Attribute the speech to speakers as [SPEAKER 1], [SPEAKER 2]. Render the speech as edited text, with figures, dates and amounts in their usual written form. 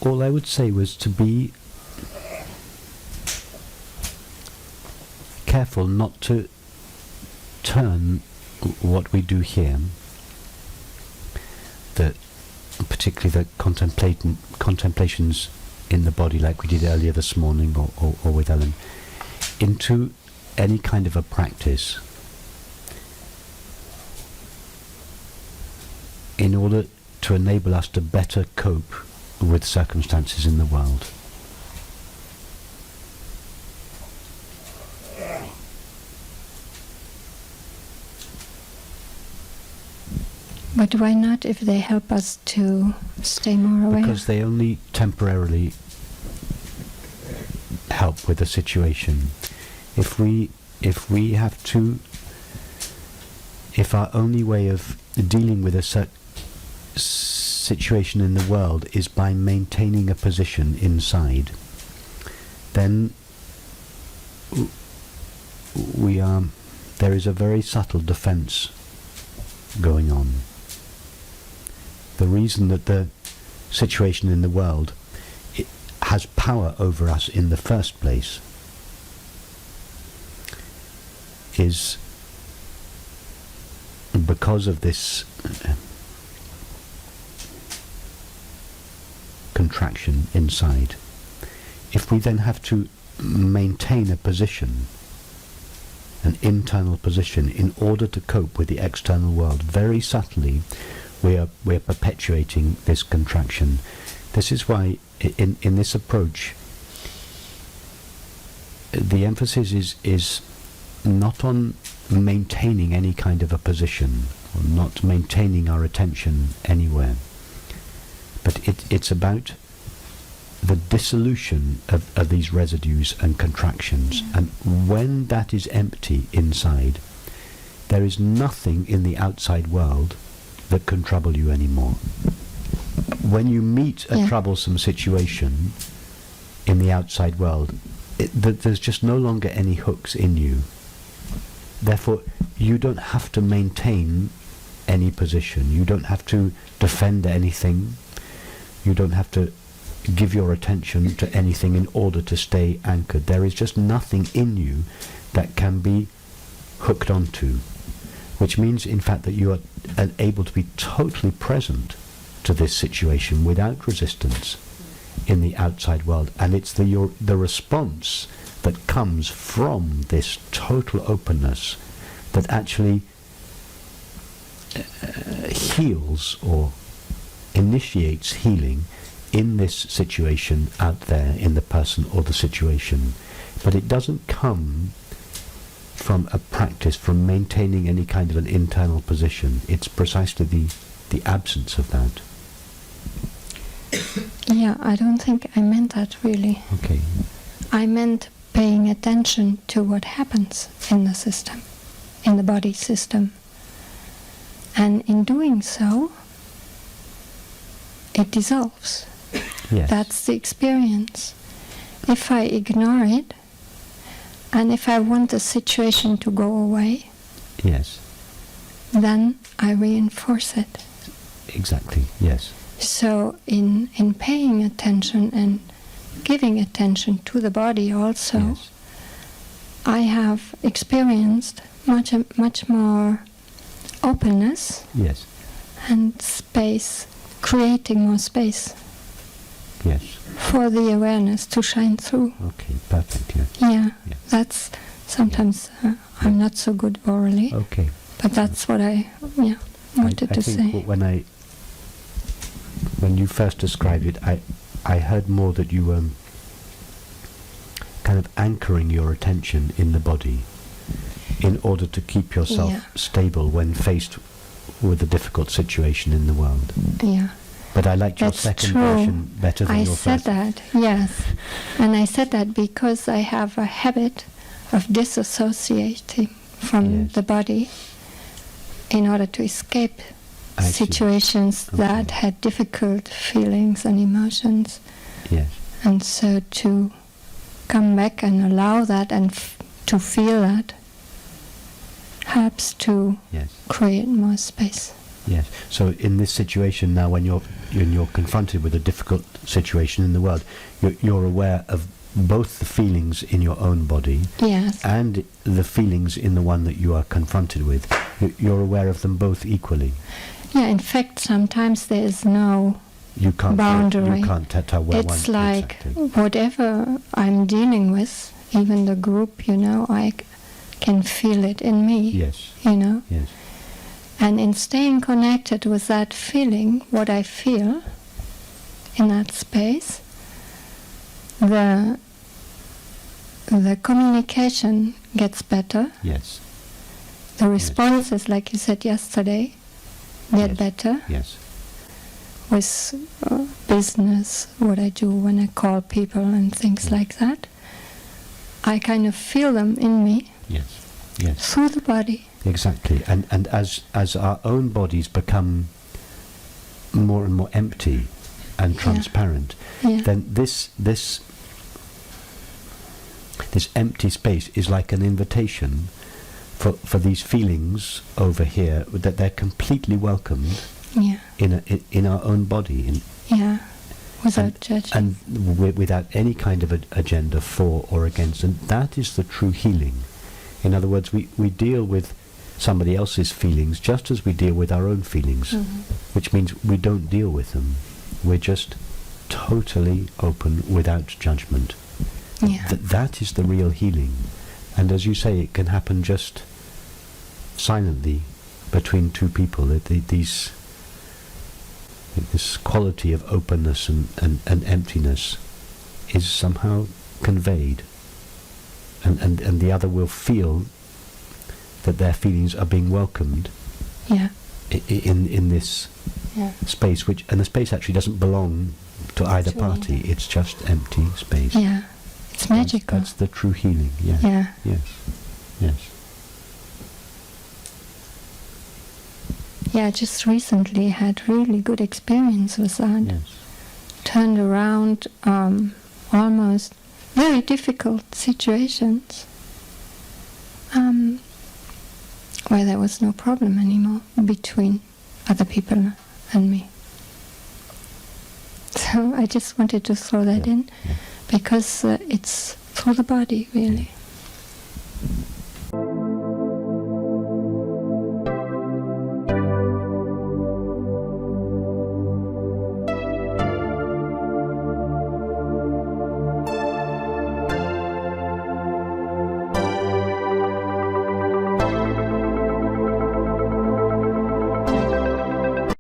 [SPEAKER 1] all I would say was to be careful not to turn what we do here, particularly the contemplations in the body, like we did earlier this morning, or with Ellen, into any kind of a practice in order to enable us to better cope with circumstances in the world.
[SPEAKER 2] But why not if they help us to stay more aware?
[SPEAKER 1] Because they only temporarily help with the situation. If our only way of dealing with a situation in the world is by maintaining a position inside, then there is a very subtle defense going on. The reason that the situation in the world has power over us in the first place is because of this contraction inside. If we then have to maintain a position, an internal position, in order to cope with the external world, very subtly we're perpetuating this contraction. This is why in this approach the emphasis is not on maintaining any kind of a position, or not maintaining our attention anywhere, but it's about the dissolution of these residues and contractions. And when that is empty inside, there is nothing in the outside world that can trouble you anymore. When you meet a troublesome situation in the outside world, there's just no longer any hooks in you. Therefore, you don't have to maintain any position. You don't have to defend anything. You don't have to give your attention to anything in order to stay anchored. There is just nothing in you that can be hooked onto, which means, in fact, that you are able to be totally present to this situation without resistance in the outside world. And it's the response that comes from this total openness that actually heals or initiates healing in this situation out there, in the person or the situation. But it doesn't come from a practice, from maintaining any kind of an internal position. It's precisely the absence of that.
[SPEAKER 2] Yeah, I don't think I meant that really.
[SPEAKER 1] Okay.
[SPEAKER 2] I meant paying attention to what happens in the system, in the body system. And in doing so, it dissolves.
[SPEAKER 1] Yes.
[SPEAKER 2] That's the experience. If I ignore it, and if I want the situation to go away,
[SPEAKER 1] yes,
[SPEAKER 2] then I reinforce it.
[SPEAKER 1] Exactly, yes.
[SPEAKER 2] So in paying attention and giving attention to the body also,
[SPEAKER 1] Yes.
[SPEAKER 2] I have experienced much more openness,
[SPEAKER 1] Yes.
[SPEAKER 2] and space, creating more space
[SPEAKER 1] Yes.
[SPEAKER 2] for the awareness to shine through.
[SPEAKER 1] Okay, perfect, yes.
[SPEAKER 2] Yeah,
[SPEAKER 1] Yeah.
[SPEAKER 2] that's sometimes I'm not so good orally,
[SPEAKER 1] Okay.
[SPEAKER 2] but that's what I wanted to
[SPEAKER 1] I
[SPEAKER 2] say.
[SPEAKER 1] think when you first described it, I heard more that you were kind of anchoring your attention in the body in order to keep yourself stable when faced with a difficult situation in the world.
[SPEAKER 2] Yeah.
[SPEAKER 1] But I liked your
[SPEAKER 2] That's
[SPEAKER 1] second
[SPEAKER 2] true.
[SPEAKER 1] version better than your
[SPEAKER 2] I said
[SPEAKER 1] first.
[SPEAKER 2] that, yes. And I said that because I have a habit of disassociating from
[SPEAKER 1] Yes.
[SPEAKER 2] the body in order to escape
[SPEAKER 1] I see.
[SPEAKER 2] situations that
[SPEAKER 1] Okay.
[SPEAKER 2] had difficult feelings and emotions.
[SPEAKER 1] Yes.
[SPEAKER 2] And so to come back and allow that and to feel that helps to
[SPEAKER 1] Yes.
[SPEAKER 2] create more space.
[SPEAKER 1] Yes. So in this situation now, when you're confronted with a difficult situation in the world, you're aware of both the feelings in your own body,
[SPEAKER 2] Yes.
[SPEAKER 1] and the feelings in the one that you are confronted with. You're aware of them both equally.
[SPEAKER 2] Yeah, in fact, sometimes there is no
[SPEAKER 1] You can't
[SPEAKER 2] boundary.
[SPEAKER 1] You can't tell where one.
[SPEAKER 2] It's like
[SPEAKER 1] exactly.
[SPEAKER 2] whatever I'm dealing with, even the group, I can feel it in me.
[SPEAKER 1] Yes. Yes.
[SPEAKER 2] And in staying connected with that feeling, what I feel in that space, the communication gets better.
[SPEAKER 1] Yes.
[SPEAKER 2] The responses, like you said yesterday, get
[SPEAKER 1] Yes.
[SPEAKER 2] better.
[SPEAKER 1] Yes.
[SPEAKER 2] With business, what I do when I call people and things like that, I kind of feel them in me.
[SPEAKER 1] Yes. Yes.
[SPEAKER 2] Through the body.
[SPEAKER 1] Exactly. And as our own bodies become more and more empty and transparent,
[SPEAKER 2] Yeah.
[SPEAKER 1] then this empty space is like an invitation for these feelings over here, that they're completely welcomed
[SPEAKER 2] Yeah.
[SPEAKER 1] in our own body,
[SPEAKER 2] Yeah. Without judging.
[SPEAKER 1] and without any kind of agenda for or against. And that is the true healing. In other words, we deal with somebody else's feelings just as we deal with our own feelings, which means we don't deal with them. We're just totally open without judgment.
[SPEAKER 2] Yeah.
[SPEAKER 1] That is the real healing. And as you say, it can happen just silently between two people. This quality of openness and emptiness is somehow conveyed, and the other will feel that their feelings are being welcomed.
[SPEAKER 2] Yeah.
[SPEAKER 1] In this space, and the space actually doesn't belong to either party. It's just empty space.
[SPEAKER 2] Yeah. It's magical.
[SPEAKER 1] That's the true healing. Yeah.
[SPEAKER 2] Yeah.
[SPEAKER 1] Yes. Yes.
[SPEAKER 2] Yeah, I just recently had really good experience with that.
[SPEAKER 1] Yes.
[SPEAKER 2] Turned around almost very difficult situations where there was no problem anymore between other people and me. So I just wanted to throw that in, because it's through the body, really.